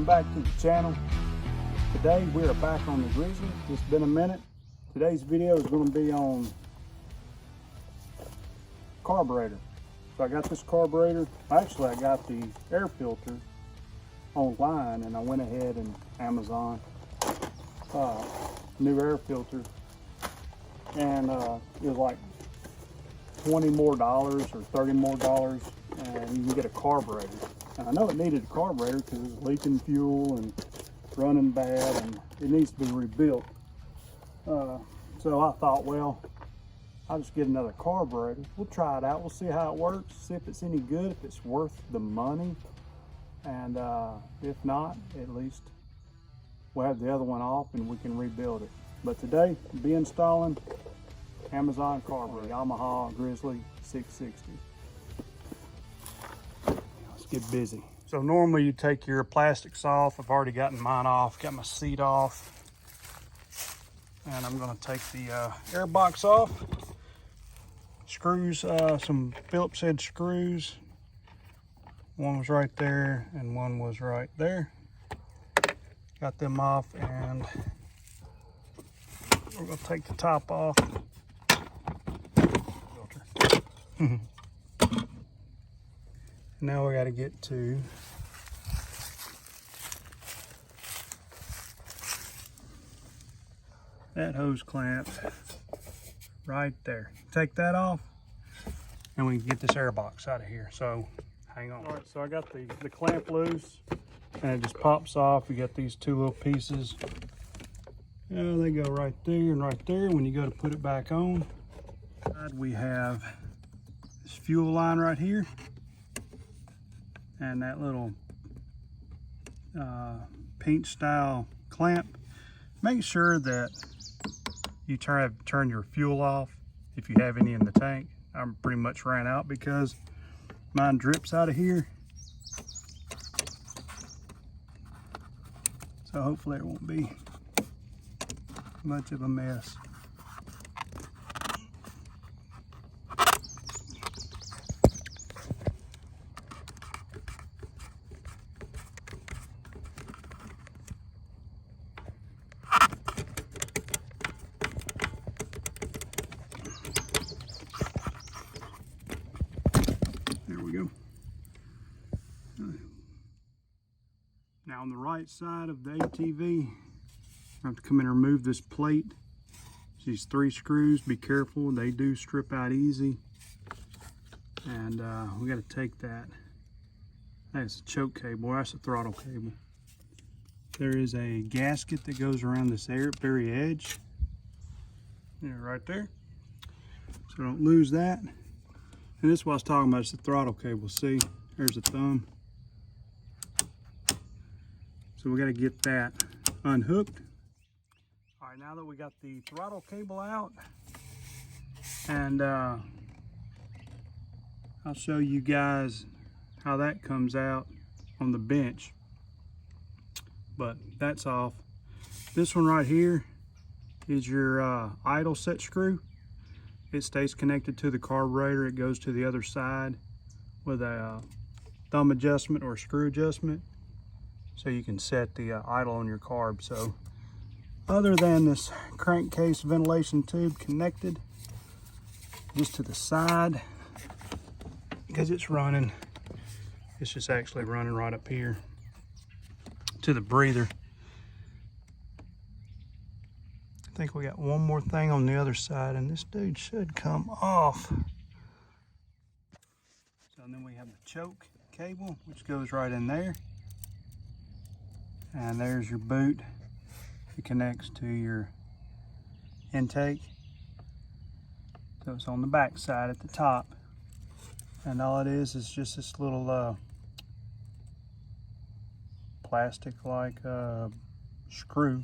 back to the channel. Today we are back on the Grizzly. It's been a minute. Today's video is going to be on carburetor. So I got this carburetor. Actually, I got the air filter online, and I went ahead and Amazon new air filter, and it was like $20 more or $30 more, and you can get a carburetor. And I know it needed a carburetor because it was leaking fuel and running bad, and it needs to be rebuilt. So I thought, well, I'll just get another carburetor. We'll try it out. We'll see how it works, see if it's any good, if it's worth the money. And if not, at least we'll have the other one off and we can rebuild it. But today, we'll be installing Amazon carburetor, Yamaha Grizzly 660. Let's get busy. So normally you take your plastics off. I've already gotten mine off, got my seat off. And I'm gonna take the air box off. Screws, some Phillips head screws. One was right there and one was right there. Got them off, and we're gonna take the top off. Now we got to get to that hose clamp right there. Take that off and we can get this air box out of here. So hang on. All right, so I got the clamp loose and it just pops off. You got these two little pieces. Yeah, they go right there and right there. When you go to put it back on, we have this fuel line right here, and that little pinch style clamp. Make sure that you turn your fuel off if you have any in the tank. I pretty much ran out because mine drips out of here. So hopefully it won't be much of a mess. There we go. Now on the right side of the ATV, I have to come in and remove this plate. These 3 screws, be careful, they do strip out easy. And we got to take that. That's a choke cable, that's a throttle cable. There is a gasket that goes around this very edge. Yeah, right there. So don't lose that. And this is what I was talking about, it's the throttle cable. See, there's the thumb. So we got to get that unhooked. All right, now that we got the throttle cable out, and I'll show you guys how that comes out on the bench. But that's off. This one right here is your idle set screw. It stays connected to the carburetor. It goes to the other side with a thumb adjustment or screw adjustment, so you can set the idle on your carb. So other than this crankcase ventilation tube connected just to the side, because it's running, it's just actually running right up here to the breather. I think we got one more thing on the other side, and this dude should come off. So then we have the choke cable, which goes right in there. And there's your boot. It connects to your intake. So it's on the back side at the top. And all it is just this little plastic-like screw.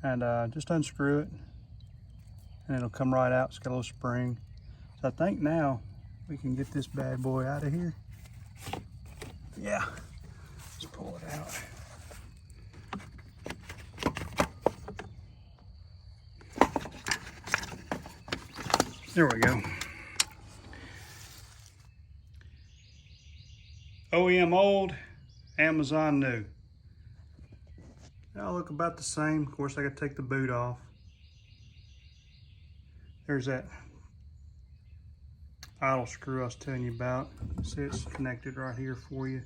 And just unscrew it, and it'll come right out. It's got a little spring. So I think now we can get this bad boy out of here. Yeah, let's pull it out. There we go. OEM old, Amazon new. They all look about the same. Of course, I got to take the boot off. There's that idle screw I was telling you about. See, it's connected right here for you.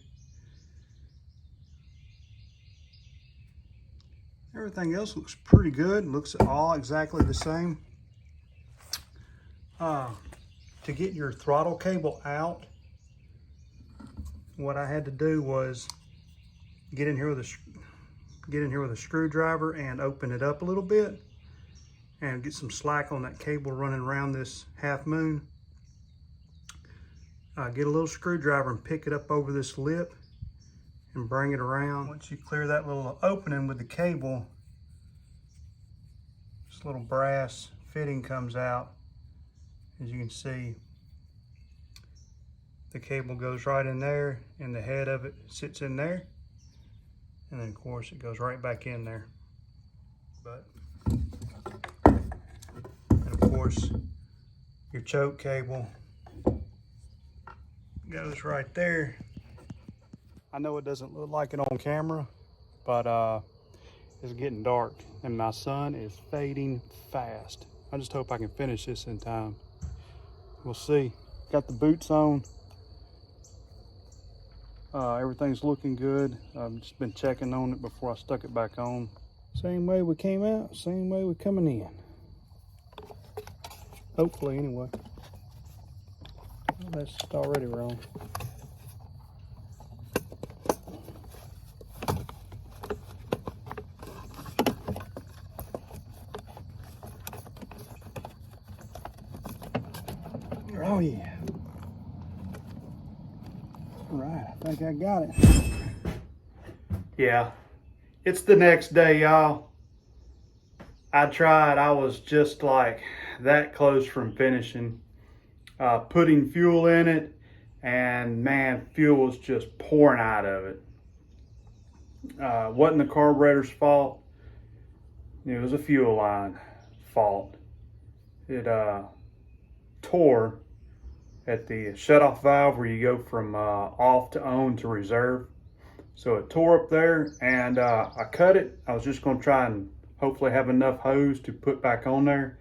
Everything else looks pretty good. Looks all exactly the same. To get your throttle cable out, what I had to do was get in here with a screwdriver and open it up a little bit and get some slack on that cable running around this half moon. Get a little screwdriver and pick it up over this lip and bring it around. Once you clear that little opening with the cable, this little brass fitting comes out. As you can see, the cable goes right in there and the head of it sits in there. And then of course it goes right back in there. And of course your choke cable goes right there. I know it doesn't look like it on camera, but it's getting dark and my sun is fading fast. I just hope I can finish this in time. We'll see. Got the boots on. Everything's looking good. I've just been checking on it before I stuck it back on. Same way we came out, same way we're coming in. Hopefully, anyway. Well, that's already wrong. Oh yeah. All right, I think I got it. Yeah, it's the next day, y'all. I tried, I was just like that close from finishing. Putting fuel in it, and man, fuel was just pouring out of it. Wasn't the carburetor's fault. It was a fuel line fault. It tore at the shutoff valve where you go from off to on to reserve. So it tore up there, and I cut it. I was just going to try and hopefully have enough hose to put back on there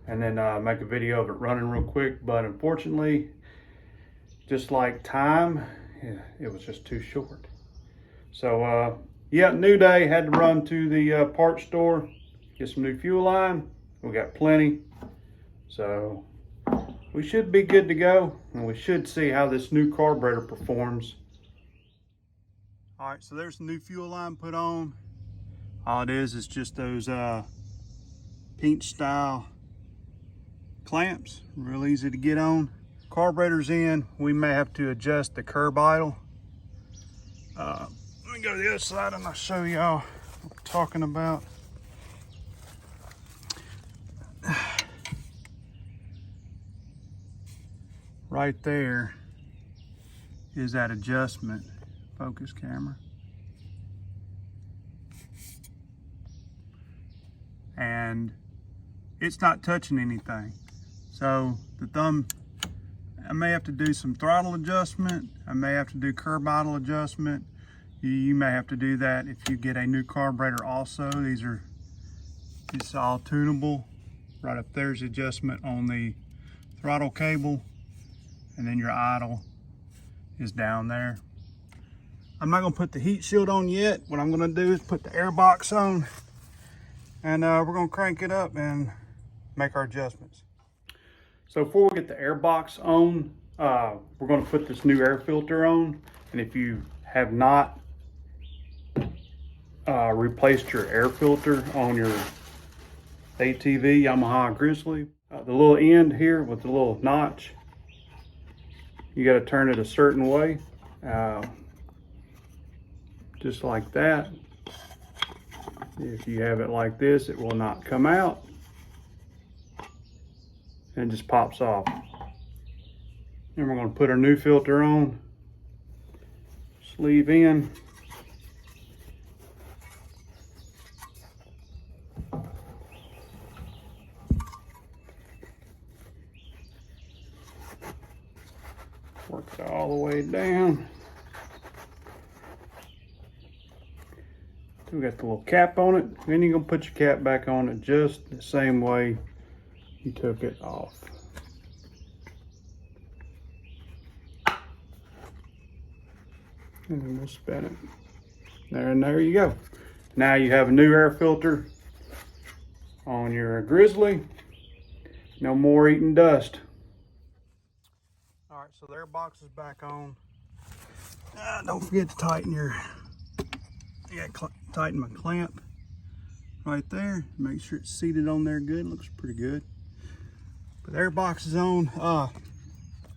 and then make a video of it running real quick. But unfortunately, just like time, it was just too short. So yeah, new day. Had to run to the parts store, get some new fuel line. We got plenty. So we should be good to go, and we should see how this new carburetor performs. All right, so there's the new fuel line put on. All it is just those pinch style clamps, real easy to get on. Carburetor's in. We may have to adjust the curb idle. Let me go to the other side and I'll show y'all what we're talking about. Right there is that adjustment. Focus camera. And it's not touching anything. So the thumb, I may have to do some throttle adjustment. I may have to do curb idle adjustment. You may have to do that if you get a new carburetor also. It's all tunable. Right up there's the adjustment on the throttle cable, and then your idle is down there. I'm not gonna put the heat shield on yet. What I'm gonna do is put the air box on, and we're gonna crank it up and make our adjustments. So before we get the air box on, we're gonna put this new air filter on. And if you have not replaced your air filter on your ATV Yamaha Grizzly, the little end here with the little notch, you got to turn it a certain way, just like that. If you have it like this, it will not come out and it just pops off. And we're going to put our new filter on, sleeve in. Works all the way down. We got the little cap on it. Then you're gonna put your cap back on it just the same way you took it off. And then we'll spin it. There you go. Now you have a new air filter on your Grizzly. No more eating dust. All right, so the air box is back on. Don't forget to tighten your, tighten my clamp right there. Make sure it's seated on there good. Looks pretty good. But the air box is on.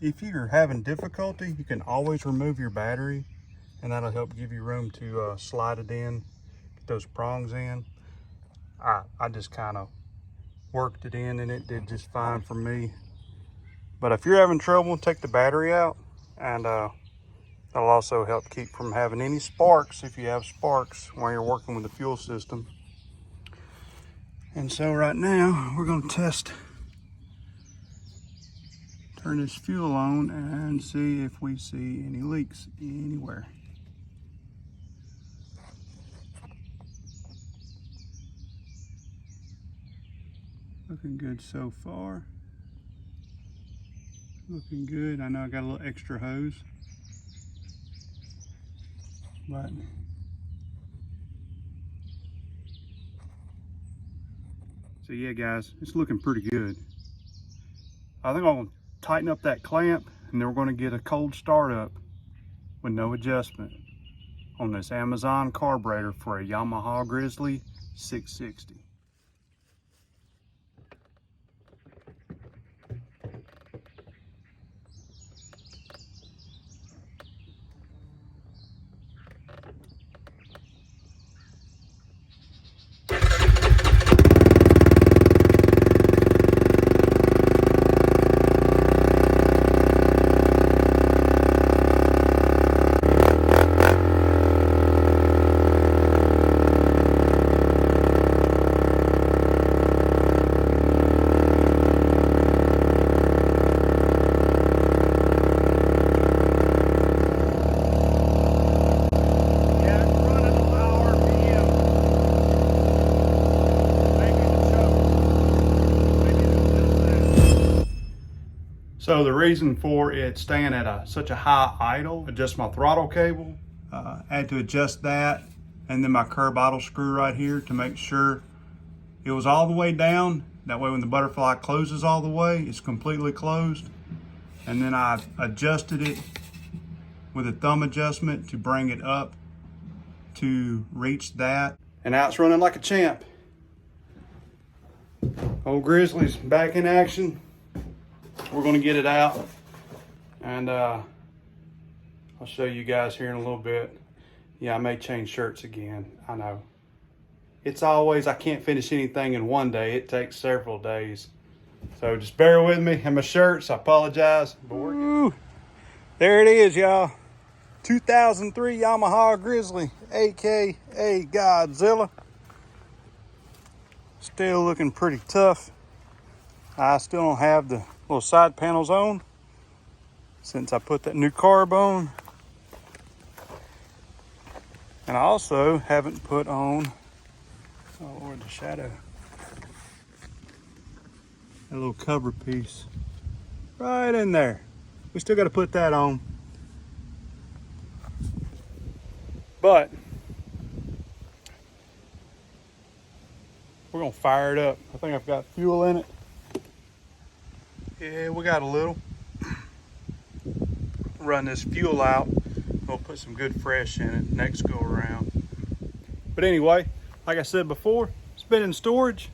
If you're having difficulty, you can always remove your battery, and that'll help give you room to slide it in, get those prongs in. I just kind of worked it in and it did just fine for me. But if you're having trouble, take the battery out, and that'll also help keep from having any sparks if you have sparks while you're working with the fuel system. And so right now we're going to turn this fuel on and see if we see any leaks anywhere. Looking good so far. Looking good. I know I got a little extra hose, but so yeah, guys, it's looking pretty good. I think I'll tighten up that clamp, and then we're going to get a cold start up with no adjustment on this Amazon carburetor for a Yamaha Grizzly 660. So the reason for it staying at such a high idle, adjust my throttle cable, I had to adjust that, and then my curb idle screw right here to make sure it was all the way down. That way when the butterfly closes all the way, it's completely closed. And then I adjusted it with a thumb adjustment to bring it up to reach that. And now it's running like a champ. Old Grizzly's back in action. We're going to get it out, and I'll show you guys here in a little bit. Yeah, I may change shirts again. I know. It's always, I can't finish anything in one day. It takes several days. So just bear with me and my shirts. I apologize. Ooh, there it is, y'all. 2003 Yamaha Grizzly, aka Godzilla. Still looking pretty tough. I still don't have the little side panels on since I put that new carb on. And I also haven't put on, oh Lord, the shadow, a little cover piece right in there. We still got to put that on. But we're going to fire it up. I think I've got fuel in it. Yeah, we got a little. Run this fuel out. We'll put some good fresh in it next go around. But anyway, like I said before, it's been in storage.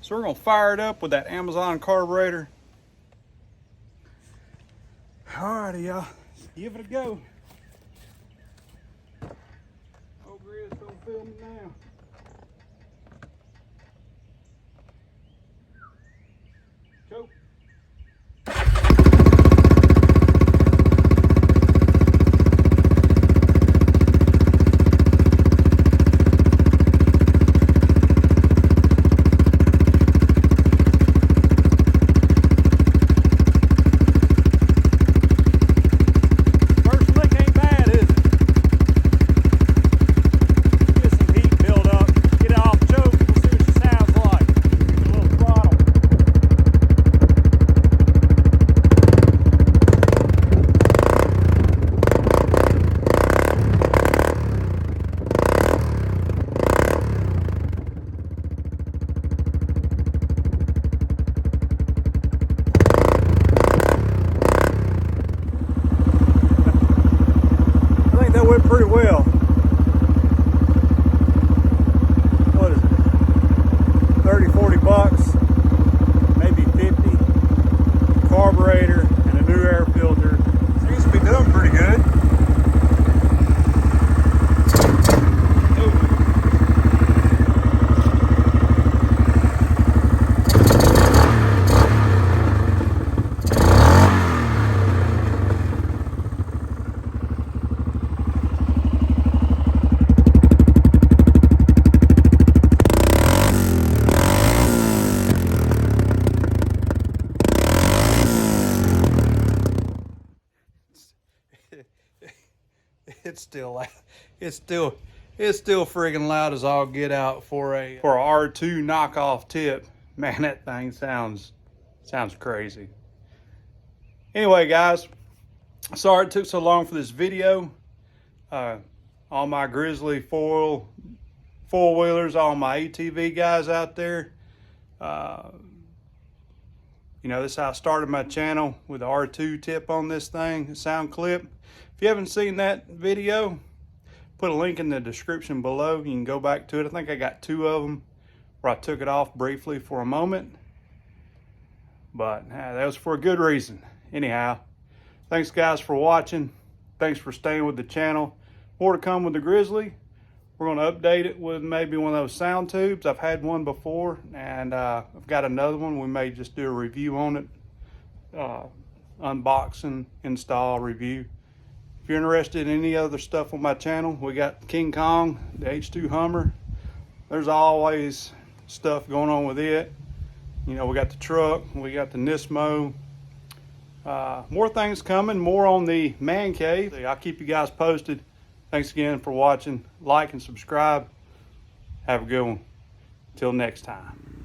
So we're gonna fire it up with that Amazon carburetor. Alrighty, y'all, give it a go. Oh, Grizz, don't film me now. Choke. First lick ain't bad, is it? Get some heat. well, what is it, 30, 40 bucks, maybe 50, carburetor and a new air filter. Seems to be doing pretty good. It's still friggin' loud as all get out for a R2 knockoff tip. Man, that thing sounds crazy. Anyway, guys, sorry it took so long for this video. All my Grizzly four-wheelers, all my ATV guys out there. You know, this is how I started my channel, with the R2 tip on this thing, a sound clip. If you haven't seen that video, put a link in the description below. You can go back to it. I think I got 2 of them where I took it off briefly for a moment. But that was for a good reason. Anyhow, thanks guys for watching. Thanks for staying with the channel. More to come with the Grizzly. We're going to update it with maybe one of those sound tubes. I've had one before, and I've got another one. We may just do a review on it. Unboxing, install, review. If you're interested in any other stuff on my channel, we got King Kong, the H2 Hummer. There's always stuff going on with it. You know, we got the truck, we got the Nismo. More things coming, more on the man cave. I'll keep you guys posted. Thanks again for watching. Like and subscribe. Have a good one. Till next time.